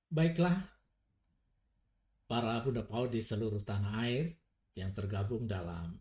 Baiklah, para Bunda Paul di seluruh tanah air yang tergabung dalam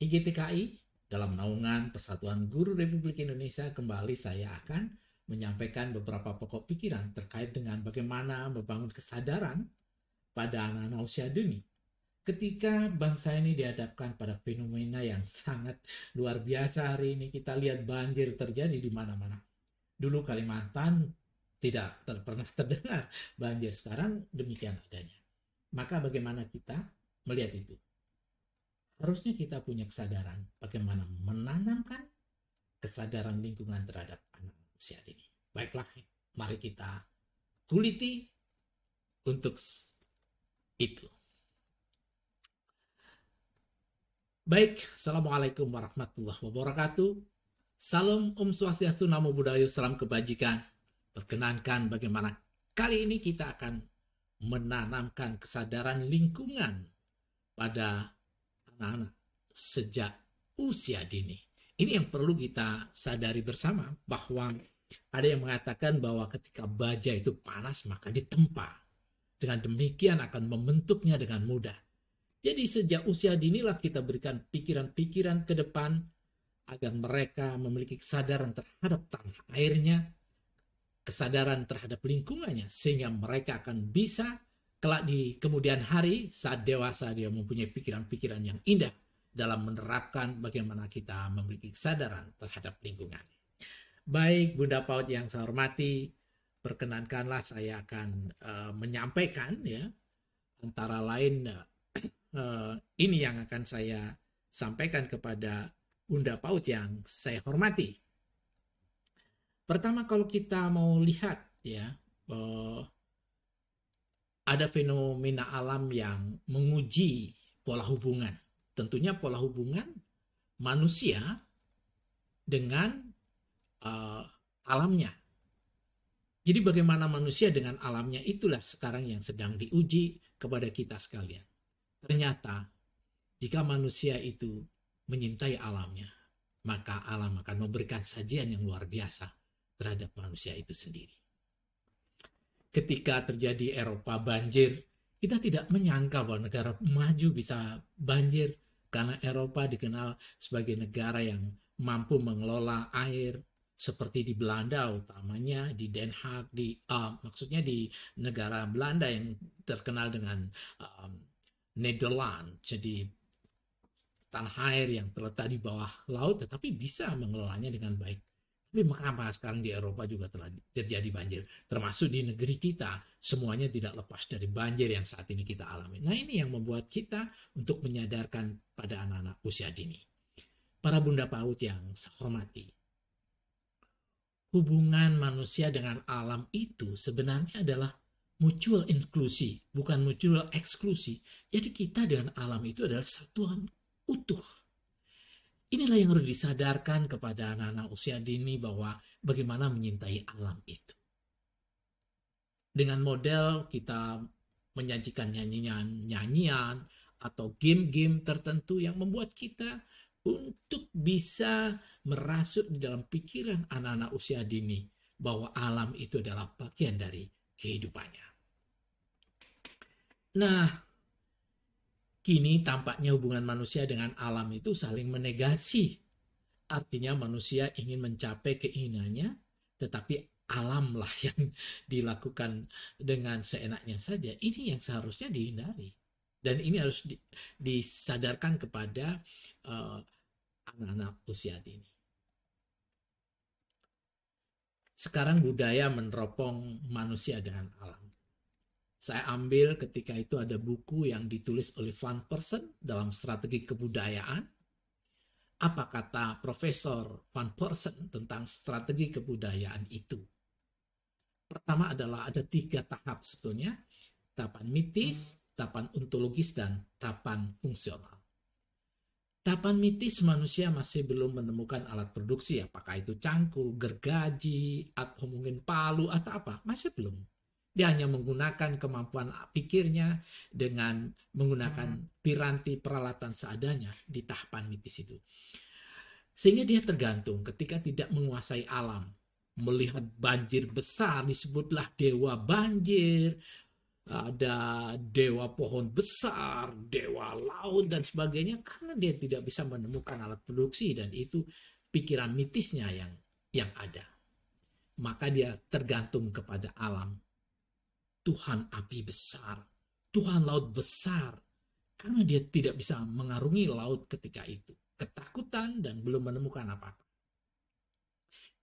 IGTKI, dalam naungan Persatuan Guru Republik Indonesia, kembali saya akan menyampaikan beberapa pokok pikiran terkait dengan bagaimana membangun kesadaran pada anak-anak usia dini. Ketika bangsa ini dihadapkan pada fenomena yang sangat luar biasa hari ini, kita lihat banjir terjadi di mana-mana. Dulu Kalimantan tidak pernah terdengar banjir, sekarang demikian adanya. Maka bagaimana kita melihat itu? Harusnya kita punya kesadaran bagaimana menanamkan kesadaran lingkungan terhadap anak usia dini. Baiklah, mari kita kuliti untuk itu. Baik, Assalamualaikum warahmatullahi wabarakatuh. Salam Om Swastiastu, Namo Buddhaya, salam kebajikan. Perkenankan bagaimana kali ini kita akan menanamkan kesadaran lingkungan pada anak-anak sejak usia dini. Ini yang perlu kita sadari bersama, bahwa ada yang mengatakan bahwa ketika baja itu panas maka ditempa. Dengan demikian akan membentuknya dengan mudah. Jadi sejak usia dinilah kita berikan pikiran-pikiran ke depan agar mereka memiliki kesadaran terhadap tanah airnya, kesadaran terhadap lingkungannya, sehingga mereka akan bisa kelak di kemudian hari saat dewasa dia mempunyai pikiran-pikiran yang indah dalam menerapkan bagaimana kita memiliki kesadaran terhadap lingkungan. Baik, Bunda Paut yang saya hormati, perkenankanlah saya akan menyampaikan ya, antara lain ini yang akan saya sampaikan kepada Bunda Paut yang saya hormati. Pertama, kalau kita mau lihat ya, ada fenomena alam yang menguji pola hubungan. Tentunya pola hubungan manusia dengan uh, alamnya. Jadi bagaimana manusia dengan alamnya itulah sekarang yang sedang diuji kepada kita sekalian. Ternyata jika manusia itu menyintai alamnya, maka alam akan memberikan sajian yang luar biasa terhadap manusia itu sendiri. Ketika terjadi Eropa banjir, kita tidak menyangka bahwa negara maju bisa banjir, karena Eropa dikenal sebagai negara yang mampu mengelola air, seperti di Belanda utamanya, di Den Haag, maksudnya di negara Belanda yang terkenal dengan um, Nederland, jadi tanah air yang terletak di bawah laut tetapi bisa mengelolanya dengan baik. Tapi mengapa sekarang di Eropa juga telah terjadi banjir? Termasuk di negeri kita, semuanya tidak lepas dari banjir yang saat ini kita alami. Nah, ini yang membuat kita untuk menyadarkan pada anak-anak usia dini. Para Bunda Paut yang saya hormati, hubungan manusia dengan alam itu sebenarnya adalah mutual inklusi, bukan mutual eksklusi. Jadi kita dengan alam itu adalah satuan utuh. Inilah yang harus disadarkan kepada anak-anak usia dini, bahwa bagaimana menyintai alam itu. Dengan model kita menyajikan nyanyian atau game-game tertentu yang membuat kita untuk bisa merasuk di dalam pikiran anak-anak usia dini bahwa alam itu adalah bagian dari kehidupannya. Nah, kini tampaknya hubungan manusia dengan alam itu saling menegasi. Artinya manusia ingin mencapai keinginannya, tetapi alamlah yang dilakukan dengan seenaknya saja. Ini yang seharusnya dihindari. Dan ini harus disadarkan kepada anak-anak usia dini. Sekarang budaya meneropong manusia dengan alam. Saya ambil ketika itu ada buku yang ditulis oleh Van Persen dalam strategi kebudayaan. Apa kata Profesor Van Persen tentang strategi kebudayaan itu? Pertama adalah ada 3 tahap sebetulnya: tahapan mitis, tahapan ontologis, dan tahapan fungsional. Tahapan mitis, manusia masih belum menemukan alat produksi, apakah itu cangkul, gergaji, atau mungkin palu, atau apa, masih belum. Dia hanya menggunakan kemampuan pikirnya dengan menggunakan piranti peralatan seadanya di tahapan mitis itu. Sehingga dia tergantung ketika tidak menguasai alam. melihat banjir besar disebutlah dewa banjir, ada dewa pohon besar, dewa laut dan sebagainya, karena dia tidak bisa menemukan alat produksi dan itu pikiran mitisnya yang ada. Maka dia tergantung kepada alam. Tuhan api besar, Tuhan laut besar, karena dia tidak bisa mengarungi laut ketika itu. Ketakutan dan belum menemukan apa-apa.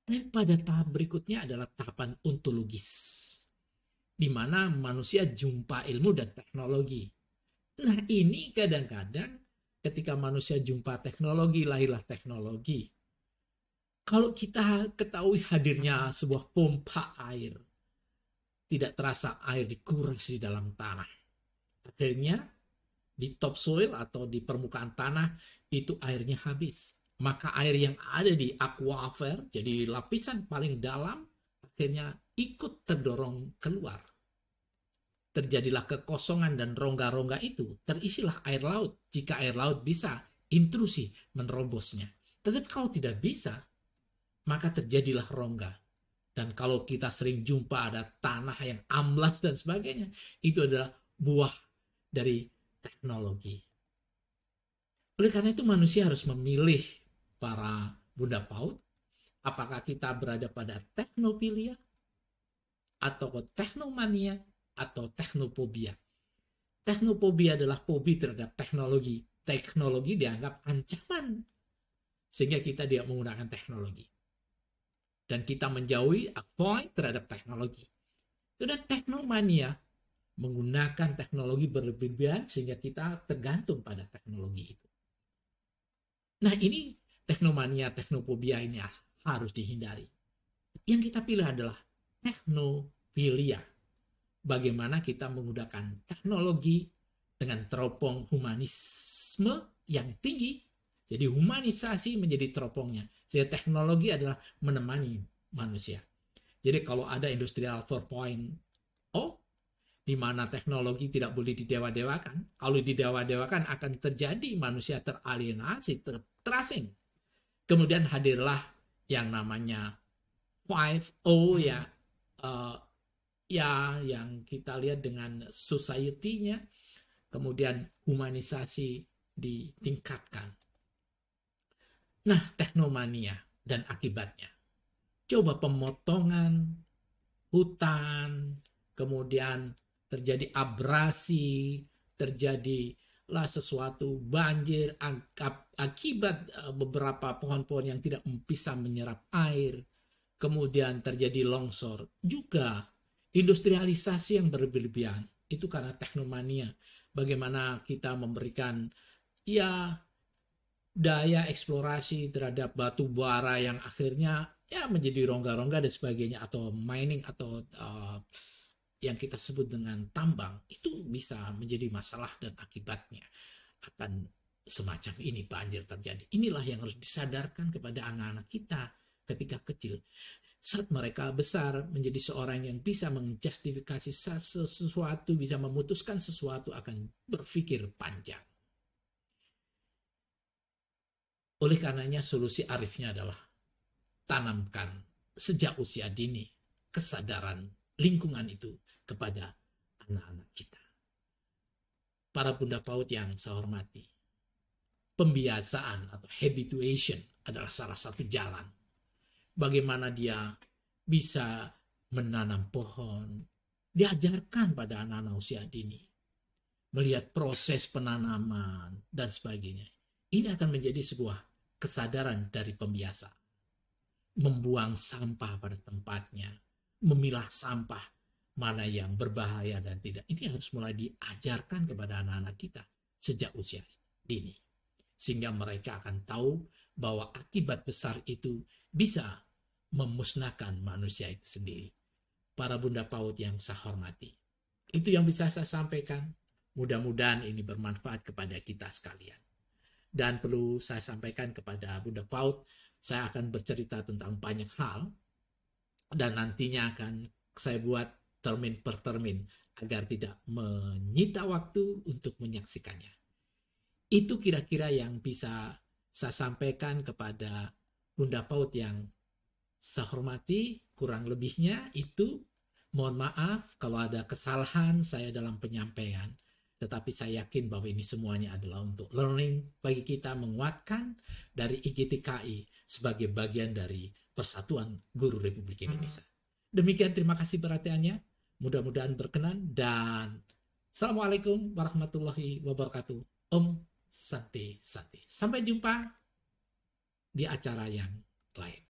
Tapi pada tahap berikutnya adalah tahapan ontologis, di mana manusia jumpa ilmu dan teknologi. Nah, ini kadang-kadang ketika manusia jumpa teknologi, lahirlah teknologi. Kalau kita ketahui hadirnya sebuah pompa air, tidak terasa air dikuras di dalam tanah. Akhirnya di topsoil atau di permukaan tanah itu airnya habis. Maka air yang ada di aquifer, jadi lapisan paling dalam, akhirnya ikut terdorong keluar. Terjadilah kekosongan dan rongga-rongga itu terisilah air laut jika air laut bisa intrusi menerobosnya. Tetapi kalau tidak bisa, maka terjadilah rongga. Dan kalau kita sering jumpa ada tanah yang amblas dan sebagainya, itu adalah buah dari teknologi. Oleh karena itu manusia harus memilih para Bunda PAUD, apakah kita berada pada teknofilia, atau teknomania, atau teknofobia. Teknofobia adalah fobi terhadap teknologi. Teknologi dianggap ancaman, sehingga kita tidak menggunakan teknologi. Dan kita menjauhi, avoid terhadap teknologi. Dan teknomania, menggunakan teknologi berlebihan sehingga kita tergantung pada teknologi itu. Nah, ini teknomania, teknofobia ini harus dihindari. Yang kita pilih adalah teknofilia. Bagaimana kita menggunakan teknologi dengan teropong humanisme yang tinggi. Jadi humanisasi menjadi teropongnya. Jadi teknologi adalah menemani manusia. Jadi kalau ada industrial 4.0, di mana teknologi tidak boleh didewa-dewakan. Kalau didewa-dewakan akan terjadi manusia teralienasi, terasing. Kemudian hadirlah yang namanya 5O yang kita lihat dengan society-nya, kemudian humanisasi ditingkatkan. Nah, teknomania dan akibatnya. Coba pemotongan hutan, kemudian terjadi abrasi, terjadilah sesuatu banjir akibat beberapa pohon-pohon yang tidak bisa menyerap air, kemudian terjadi longsor. Juga industrialisasi yang berlebihan, itu karena teknomania. Bagaimana kita memberikan daya eksplorasi terhadap batu bara yang akhirnya menjadi rongga-rongga dan sebagainya, atau mining atau yang kita sebut dengan tambang, itu bisa menjadi masalah dan akibatnya akan semacam ini banjir terjadi. Inilah yang harus disadarkan kepada anak-anak kita ketika kecil. Saat mereka besar menjadi seorang yang bisa menjustifikasi sesuatu, bisa memutuskan sesuatu, akan berpikir panjang. Oleh karenanya solusi arifnya adalah tanamkan sejak usia dini kesadaran lingkungan itu kepada anak-anak kita. Para Bunda PAUD yang saya hormati, pembiasaan atau habituation adalah salah satu jalan. Bagaimana dia bisa menanam pohon, diajarkan pada anak-anak usia dini, melihat proses penanaman dan sebagainya. Ini akan menjadi sebuah kesadaran dari pembiasaan. Membuang sampah pada tempatnya, memilah sampah mana yang berbahaya dan tidak. Ini harus mulai diajarkan kepada anak-anak kita sejak usia dini. Sehingga mereka akan tahu bahwa akibat besar itu bisa memusnahkan manusia itu sendiri. Para Bunda PAUD yang saya hormati, itu yang bisa saya sampaikan. Mudah-mudahan ini bermanfaat kepada kita sekalian. Dan perlu saya sampaikan kepada Bunda PAUD, saya akan bercerita tentang banyak hal, dan nantinya akan saya buat termin per termin agar tidak menyita waktu untuk menyaksikannya. Itu kira-kira yang bisa saya sampaikan kepada Bunda PAUD yang Saya hormati, kurang lebihnya itu mohon maaf kalau ada kesalahan saya dalam penyampaian. Tetapi saya yakin bahwa ini semuanya adalah untuk learning bagi kita, menguatkan dari IGTKI sebagai bagian dari Persatuan Guru Republik Indonesia. Demikian, terima kasih perhatiannya. Mudah-mudahan berkenan dan Assalamualaikum warahmatullahi wabarakatuh. Om Santi Santi. Sampai jumpa di acara yang lain.